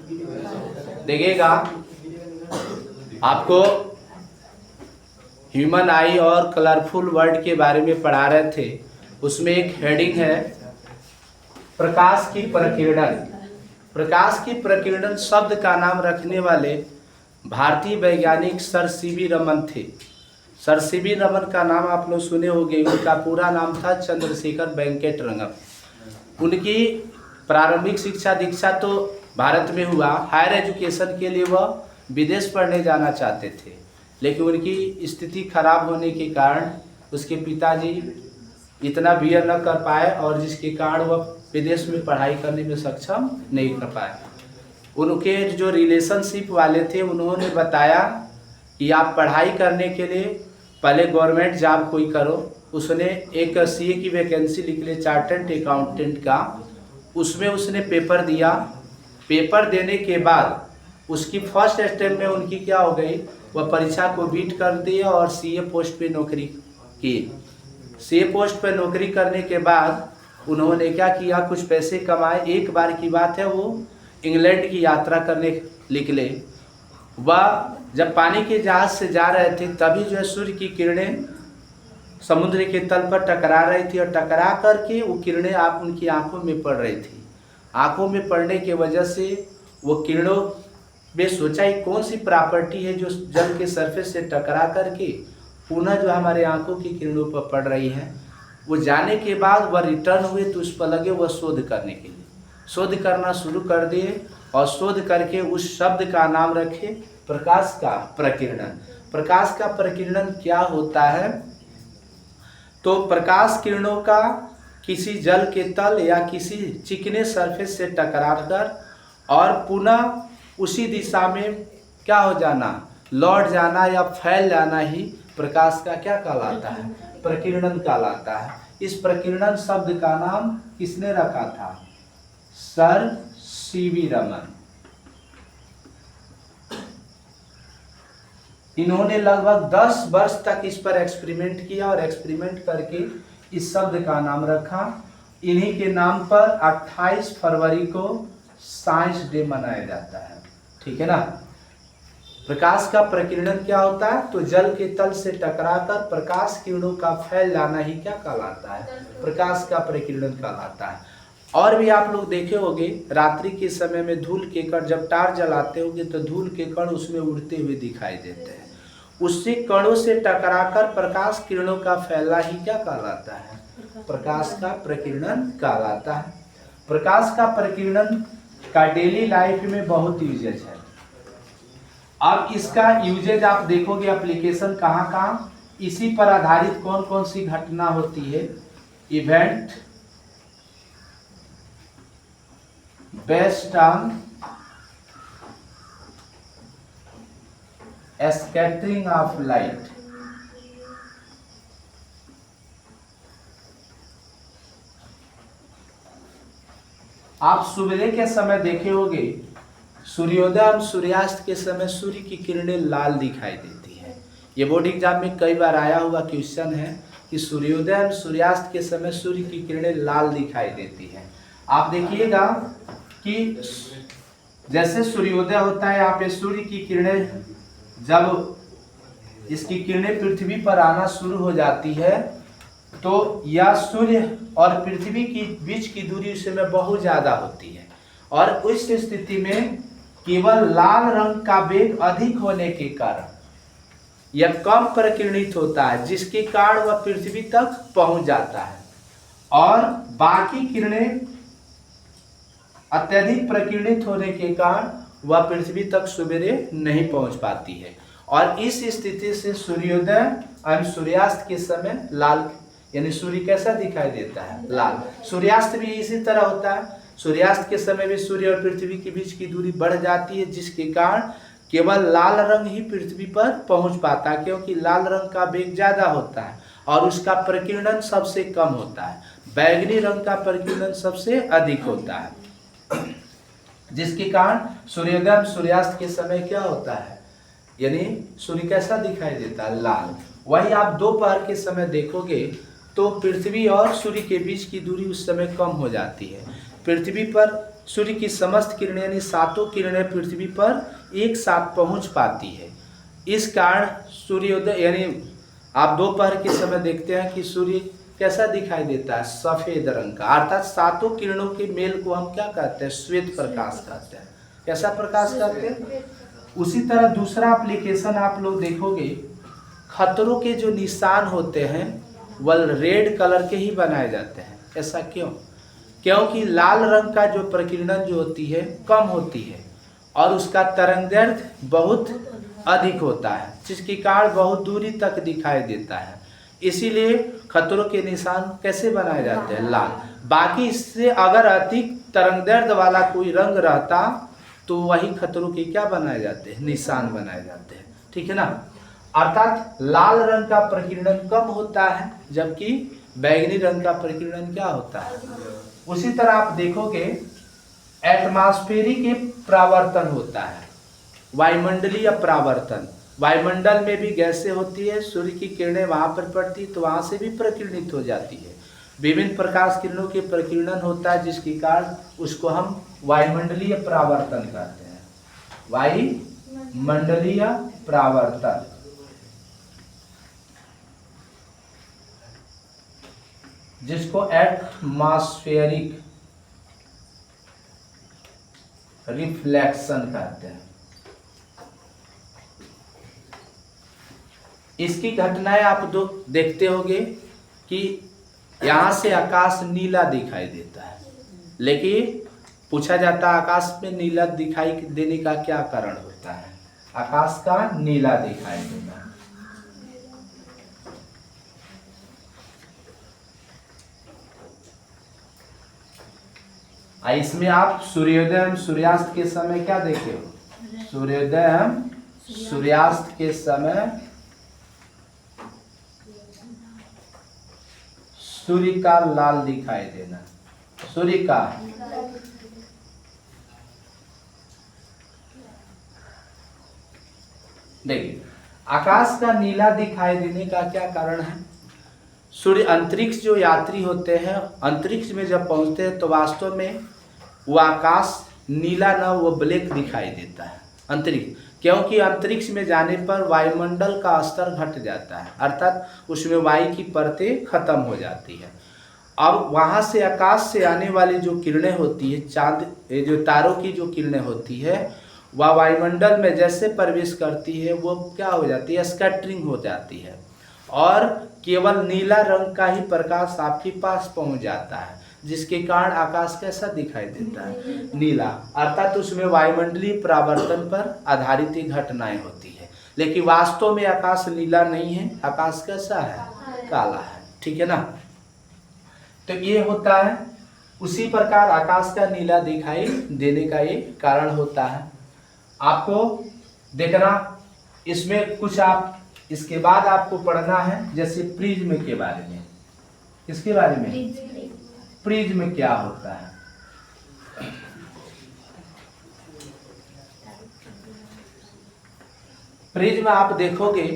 देखिएगा, आपको ह्यूमन आई और कलरफुल वर्ल्ड के बारे में पढ़ा रहे थे। उसमें एक हेडिंग है प्रकाश की प्रकीर्णन। प्रकाश की प्रकीर्णन शब्द का नाम रखने वाले भारतीय वैज्ञानिक सर सीवी रमन थे। सर सीवी रमन का नाम आप लोग सुने होंगे। उनका पूरा नाम था चंद्रशेखर वेंकट रंगम। उनकी प्रारंभिक शिक्षा दीक्षा तो भारत में हुआ। हायर एजुकेशन के लिए वह विदेश पढ़ने जाना चाहते थे, लेकिन उनकी स्थिति खराब होने के कारण उसके पिताजी इतना बियर न कर पाए और जिसके कारण वह विदेश में पढ़ाई करने में सक्षम नहीं कर पाए। उनके जो रिलेशनशिप वाले थे उन्होंने बताया कि आप पढ़ाई करने के लिए पहले गवर्नमेंट जॉब कोई करो। उसने एक सीए की वैकेंसी लिख ली, चार्टर्ड अकाउंटेंट का। उसमें उसने पेपर दिया। पेपर देने के बाद उसकी फर्स्ट अटेम्प्ट में उनकी क्या हो गई, वह परीक्षा को बीट कर दी और सीए पोस्ट पे नौकरी की। सीए पोस्ट पे नौकरी करने के बाद उन्होंने क्या किया, कुछ पैसे कमाए। एक बार की बात है, वो इंग्लैंड की यात्रा करने निकले। वह जब पानी के जहाज से जा रहे थे तभी जो है सूर्य की किरणें समुद्र के तल पर टकरा रही थी और टकरा करके वो किरणें आप उनकी आंखों में पड़ रही थी। आंखों में पड़ने की वजह से वो किरणों में सोचा ही कौन सी प्रॉपर्टी है जो जल के सरफेस से टकरा करके पुनः जो हमारे आंखों की किरणों पर पड़ रही है। वो जाने के बाद वह रिटर्न हुए तो उस पर लगे वह शोध करने के लिए। शोध करना शुरू कर दिए और शोध करके उस शब्द का नाम रखे प्रकाश का प्रकीर्णन। प्रकाश का प्रकीर्णन क्या होता है, तो प्रकाश किरणों का किसी जल के तल या किसी चिकने सरफेस से टकराकर और पुनः उसी दिशा में क्या हो जाना, लौट जाना या फैल जाना ही प्रकाश का क्या कहलाता है, प्रकीर्णन कहलाता है। इस प्रकीर्णन शब्द का नाम किसने रखा था, सर सीवी रमन। इन्होंने लगभग 10 वर्ष तक इस पर एक्सपेरिमेंट किया और एक्सपेरिमेंट करके इस शब्द का नाम रखा। इन्हीं के नाम पर 28 फरवरी को साइंस डे मनाया जाता है। ठीक है ना। प्रकाश का प्रकीर्णन क्या होता है, तो जल के तल से टकराकर प्रकाश किरणों का फैल जाना ही क्या कहलाता है, प्रकाश का प्रकीर्णन कहलाता है। और भी आप लोग देखे होंगे रात्रि के समय में धूल के कण, जब टार जलाते होंगे तो धूल के कण उसमें उड़ते हुए दिखाई देते हैं। उसी कणों से टकराकर प्रकाश किरणों का फैलना ही क्या कहलाता है, प्रकाश का प्रकीर्णन कहलाता है। प्रकाश का प्रकीर्णन का डेली लाइफ में बहुत यूजेज है। अब इसका यूजेज आप देखोगे एप्लीकेशन कहाँ कहाँ, इसी पर आधारित कौन कौन सी घटना होती है। Event based on scattering of light. आप सुबह के समय देखे होंगे सूर्योदय और सूर्यास्त के समय सूर्य की किरणें लाल दिखाई देती है। ये बोर्ड एग्जाम में कई बार आया हुआ क्वेश्चन है कि सूर्योदय और सूर्यास्त के समय सूर्य की किरणें लाल दिखाई देती है। आप देखिएगा कि जैसे सूर्योदय होता है, यहाँ पे सूर्य की किरणें जब इसकी किरणें पृथ्वी पर आना शुरू हो जाती है तो यह सूर्य और पृथ्वी की बीच की दूरी उस समय बहुत ज्यादा होती है और उस स्थिति में केवल लाल रंग का वेग अधिक होने के कारण यह कम प्रकीर्णित होता है, जिसके कारण वह पृथ्वी तक पहुंच जाता है और बाकी किरणें अत्यधिक प्रकीर्णित होने के कारण वह पृथ्वी तक सवेरे नहीं पहुंच पाती है। और इस स्थिति से सूर्योदय और सूर्यास्त के समय लाल, यानी सूर्य कैसा दिखाई देता है, लाल। सूर्यास्त भी इसी तरह होता है। सूर्यास्त के समय भी सूर्य और पृथ्वी के बीच की दूरी बढ़ जाती है, जिसके कारण केवल लाल रंग ही पृथ्वी पर पहुंच पाता है, क्योंकि लाल रंग का वेग ज्यादा होता है और उसका प्रकीर्णन सबसे कम होता है। बैगनी रंग का प्रकीर्णन सबसे अधिक होता है, जिसके कारण सूर्योदय और सूर्यास्त के समय क्या होता है, यानी सूर्य कैसा दिखाई देता है, लाल। वही आप दोपहर के समय देखोगे तो पृथ्वी और सूर्य के बीच की दूरी उस समय कम हो जाती है। पृथ्वी पर सूर्य की समस्त किरणें यानी सातों किरणें पृथ्वी पर एक साथ पहुंच पाती है। इस कारण सूर्योदय यानी आप दोपहर के समय देखते हैं कि सूर्य कैसा दिखाई देता है, सफेद रंग का, अर्थात सातों किरणों के मेल को हम क्या कहते हैं, श्वेत प्रकाश कहते हैं। कैसा प्रकाश कहते हैं। उसी तरह दूसरा एप्लीकेशन आप लोग देखोगे, खतरों के जो निशान होते हैं वह रेड कलर के ही बनाए जाते हैं। ऐसा क्यों? क्योंकि लाल रंग का जो प्रकीर्णन जो होती है कम होती है और उसका तरंगदैर्घ्य बहुत अधिक होता है, जिसके कारण बहुत दूरी तक दिखाई देता है। इसीलिए खतरों के निशान कैसे बनाए जाते हैं, लाल। बाकी इससे अगर अधिक तरंगदैर्घ्य वाला कोई रंग रहता तो वही खतरों के क्या बनाए जाते हैं, निशान बनाए जाते हैं। ठीक है ना। अर्थात लाल रंग का प्रकीर्णन कम होता है जबकि बैंगनी रंग का प्रकीर्णन क्या होता है। उसी तरह आप देखोगे एटमॉस्फेरिक परावर्तन होता है, वायुमंडलीय परावर्तन। वायुमंडल में भी गैसें होती है, सूर्य की किरणें वहां पर पड़ती तो वहां से भी प्रकीर्णित हो जाती है। विभिन्न प्रकाश किरणों के प्रकीर्णन होता है जिसके कारण उसको हम वायुमंडलीय परावर्तन कहते हैं। वायुमंडलीय परावर्तन, जिसको एटमॉस्फेरिक रिफ्लेक्शन कहते हैं। इसकी घटनाएं आप देखते होंगे कि यहाँ से आकाश नीला दिखाई देता है, लेकिन पूछा जाता है आकाश में नीला दिखाई देने का क्या कारण होता है, आकाश का नीला दिखाई देना। इसमें आप सूर्योदय एवं सूर्यास्त के समय क्या देखे हो, सूर्योदय एवं सूर्यास्त के समय सूर्य का लाल दिखाई देना, सूर्य का देखिए आकाश का नीला दिखाई देने का क्या कारण है। सूर्य अंतरिक्ष जो यात्री होते हैं अंतरिक्ष में जब पहुंचते हैं तो वास्तव में वो आकाश नीला न वो ब्लैक दिखाई देता है अंतरिक्ष, क्योंकि अंतरिक्ष में जाने पर वायुमंडल का स्तर घट जाता है, अर्थात उसमें वायु की परतें खत्म हो जाती है। अब वहाँ से आकाश से आने वाली जो किरणें होती है, चांद जो तारों की जो किरणें होती है वह वायुमंडल में जैसे प्रवेश करती है वो क्या हो जाती है, स्कैटरिंग हो जाती है और केवल नीला रंग का ही प्रकाश आपके पास पहुंच जाता है, जिसके कारण आकाश कैसा दिखाई देता है, नीला। अर्थात उसमें वायुमंडलीय परावर्तन पर आधारित ही घटनाएं होती है, लेकिन वास्तव में आकाश नीला नहीं है, आकाश कैसा है, काला है। ठीक है ना। तो ये होता है, उसी प्रकार आकाश का नीला दिखाई देने का ये कारण होता है। आपको देखना इसमें कुछ आप इसके बाद आपको पढ़ना है, जैसे प्रिज्म के बारे में। किसके बारे में, प्रिज्म क्या होता है। प्रिज्म आप देखोगे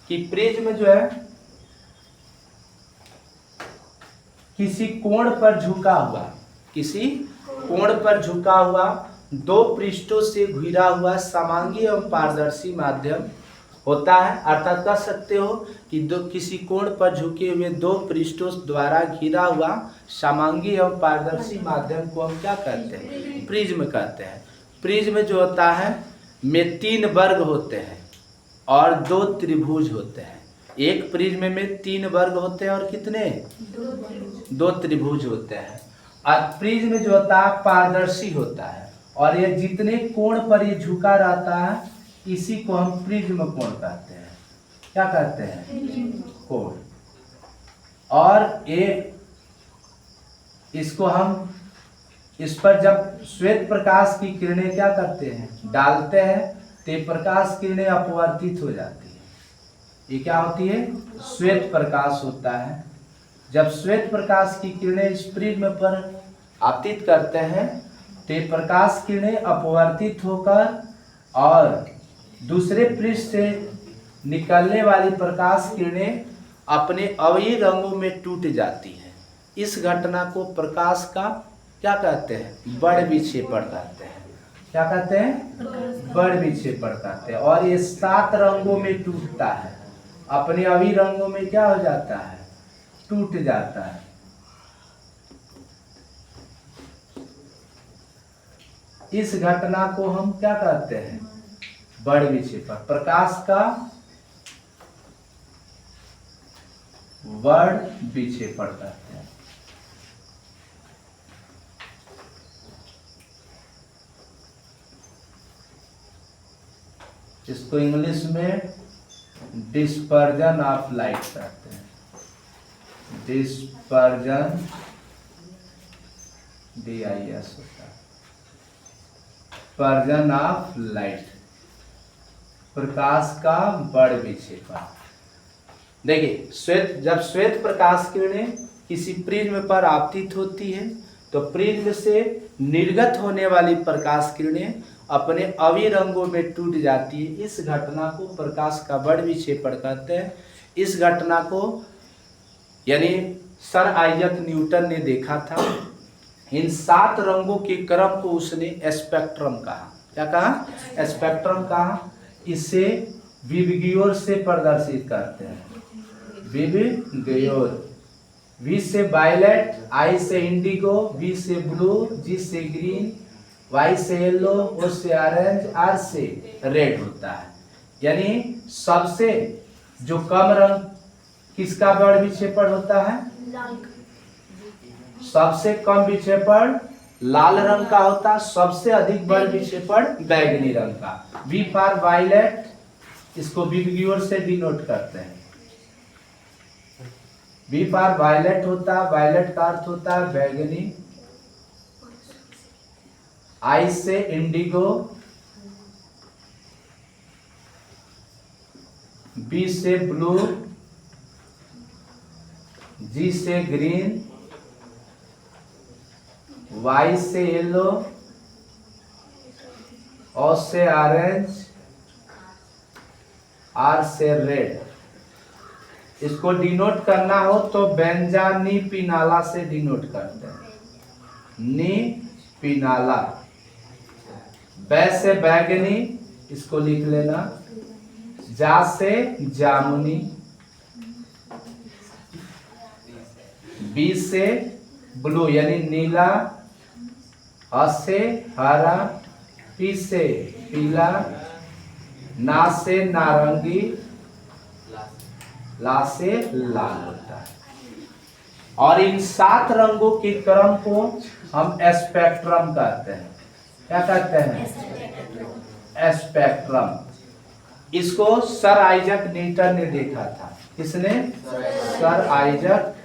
कि प्रिज्म जो है किसी कोण पर झुका हुआ, किसी कोण पर झुका हुआ दो पृष्ठों से घिरा हुआ समांगी एवं पारदर्शी माध्यम होता है। अर्थात कह सकते हो कि किसी कोण पर झुके हुए दो पृष्ठों द्वारा घिरा हुआ समांगी एवं पारदर्शी माध्यम को हम क्या कहते हैं, प्रिज्म कहते हैं। प्रिज्म जो होता है में 3 वर्ग होते हैं और 2 त्रिभुज होते हैं। एक प्रिज्म में 3 वर्ग होते हैं और कितने, 2 त्रिभुज होते हैं। और प्रिज्म जो होता है पारदर्शी होता है और ये जितने कोण पर ये झुका रहता है इसी को हम प्रिज्म कोण कहते हैं। क्या कहते हैं, कोण। और ये इसको हम इस पर जब श्वेत प्रकाश की किरणें क्या करते हैं, डालते हैं तो प्रकाश किरणें अपवर्तित हो जाती है। ये क्या होती है, श्वेत प्रकाश होता है। जब श्वेत प्रकाश की किरणें इस प्रिज्म पर आपतित करते हैं तो प्रकाश किरणें अपवर्तित होकर और दूसरे पृष्ठ से निकलने वाली प्रकाश किरणें अपने अवयवी रंगों में टूट जाती है। इस घटना को प्रकाश का क्या कहते हैं? बड़ विक्षेपण कहते हैं। क्या कहते हैं? बड़ विक्षेपण कहते हैं। और ये 7 रंगों में टूटता है, अपने अभी रंगों में क्या हो जाता है? टूट जाता है। इस घटना को हम क्या कहते हैं? बड़ विक्षेपण। प्रकाश का बड़ विक्षेपण कहते हैं। इसको इंग्लिश में डिस्पर्जन ऑफ लाइट कहते हैं। डिस्पर्जन DIS होता है, पर्जन ऑफ लाइट, प्रकाश का बड़ विक्षेपण। देखिए जब श्वेत प्रकाश किरणें किसी प्रिज्म पर आपतित होती है तो प्रिज्म से निर्गत होने वाली प्रकाश किरणें अपने अविरंगों में टूट जाती है। इस घटना को प्रकाश का बड़ विक्षेपण कहते हैं। इस घटना को यानी सर आइजैक न्यूटन ने देखा था। इन 7 रंगों के क्रम को उसने स्पेक्ट्रम कहा। क्या कहा? स्पेक्ट्रम कहा। इसे विबग्योर से प्रदर्शित करते हैं। विबग्योर, V से वायलेट, I से इंडिगो, B से ब्लू, G से ग्रीन, Y से येलो, O से ऑरेंज, R से रेड होता है। यानी सबसे जो कम रंग किसका बड़ विक्षेपण होता है? सबसे कम विक्षेपण लाल रंग का होता है, सबसे अधिक बड़ विक्षेपण बैगनी रंग का। V फॉर वायलेट, इसको विबग्योर से डिनोट करते हैं। V फॉर वायलेट होता है, वायलेट का अर्थ होता है बैगनी। I से इंडिगो, B से ब्लू, G से ग्रीन, Y से येलो, O से ऑरेंज, R से रेड। इसको डिनोट करना हो तो बेंजानी पिनाला से डिनोट करते हैं। नी पिनाला। बै से बैगनी, इसको लिख लेना। जा से जामुनी, बी से ब्लू यानी नीला, ह से हरा, पी से पीला, ना से नारंगी, ला से लाल होता है। और इन 7 रंगों के क्रम को हम स्पेक्ट्रम कहते हैं। क्या कहते हैं? स्पेक्ट्रम। इसको सर आइजैक न्यूटन ने देखा था। किसने? Sir Isaac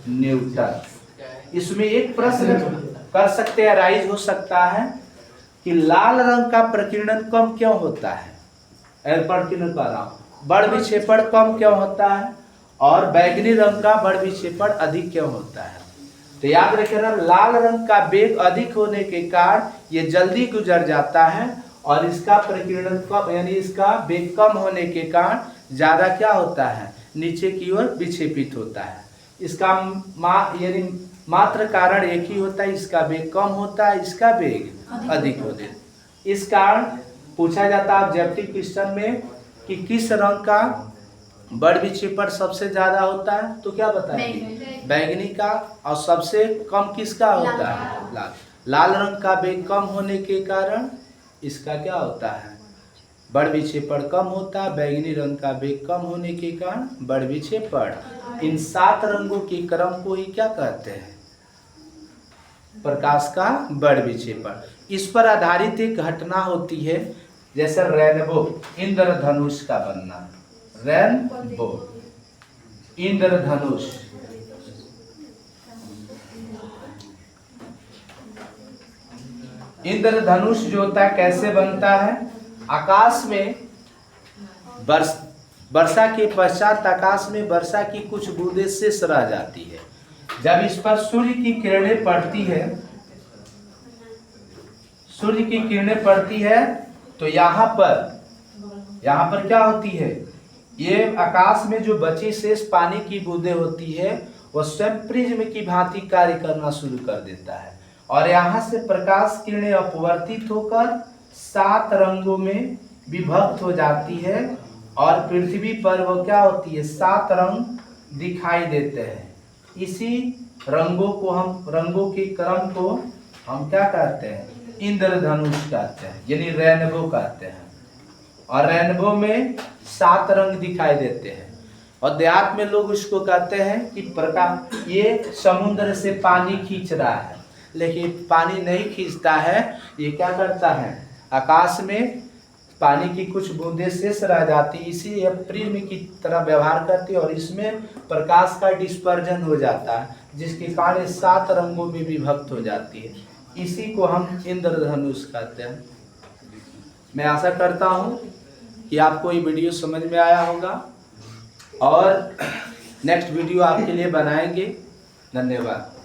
Newton. इसमें एक प्रश्न कर सकते हैं, राइज हो सकता है कि लाल रंग का प्रकीर्णन कम क्यों होता है? प्रकीर्णन कर रहा हूं, बड़ विक्षेपण कम क्यों होता है और बैगनी रंग का बड़ विक्षेपण अधिक क्यों होता है? तो याद रखना, लाल रंग का वेग अधिक होने के कारण ये जल्दी गुजर जाता है और इसका प्रकीर्णन कम यानी इसका वेग कम होने के कारण ज्यादा क्या होता है? नीचे की ओर विक्षेपित होता है। इसका यानी मात्र कारण एक ही होता है, इसका वेग कम होता है, इसका वेग अधिक होता है। इस कारण पूछा जाता है ऑब्जेक्टिव क्वेश्चन में कि किस रंग का बड़ विक्षेपण सबसे ज्यादा होता है, तो क्या बताएंगे? बैगनी का। और सबसे कम किसका होता है? लाल। लाल रंग का वेग कम होने के कारण इसका क्या होता है? बड़ विक्षेपण कम होता है। बैगनी रंग का वेग कम होने के कारण बड़ विक्षेपण। इन 7 रंगों के क्रम को ही क्या कहते हैं? प्रकाश का बड़ विक्षेपण। इस पर आधारित एक घटना होती है, जैसे रेनबो, इंद्रधनुष का बनना। रेनबो, इंद्रधनुष। इंद्रधनुष जो होता है कैसे बनता है? आकाश में वर्षा के पश्चात आकाश में वर्षा की कुछ बूंदें शेष रह जाती है। जब इस पर सूर्य की किरणें पड़ती है, सूर्य की किरणें पड़ती है तो यहाँ पर क्या होती है? ये आकाश में जो बची शेष पानी की बूंदें होती है वह स्वयं प्रिज्म की भांति कार्य करना शुरू कर देता है और यहाँ से प्रकाश किरणें अपवर्तित होकर 7 रंगों में विभक्त हो जाती है और पृथ्वी पर वो क्या होती है, 7 रंग दिखाई देते हैं। इसी रंगों के क्रम को हम क्या कहते हैं, इंद्रधनुष कहते हैं, यानी रेनबो कहते हैं। और रेनबो में 7 रंग दिखाई देते हैं और देहात में लोग उसको कहते हैं कि प्रकाश, ये समुद्र से पानी खींच रहा है, लेकिन पानी नहीं खींचता है। ये क्या करता है, आकाश में पानी की कुछ बूंदें शेष रह जाती, इसी यह प्रिज्म की तरह व्यवहार करती है और इसमें प्रकाश का डिस्पर्जन हो जाता है, जिसके कारण 7 रंगों में विभक्त हो जाती है। इसी को हम इंद्रधनुष कहते हैं। मैं आशा करता हूँ कि आपको ये वीडियो समझ में आया होगा और नेक्स्ट वीडियो आपके लिए बनाएंगे। धन्यवाद।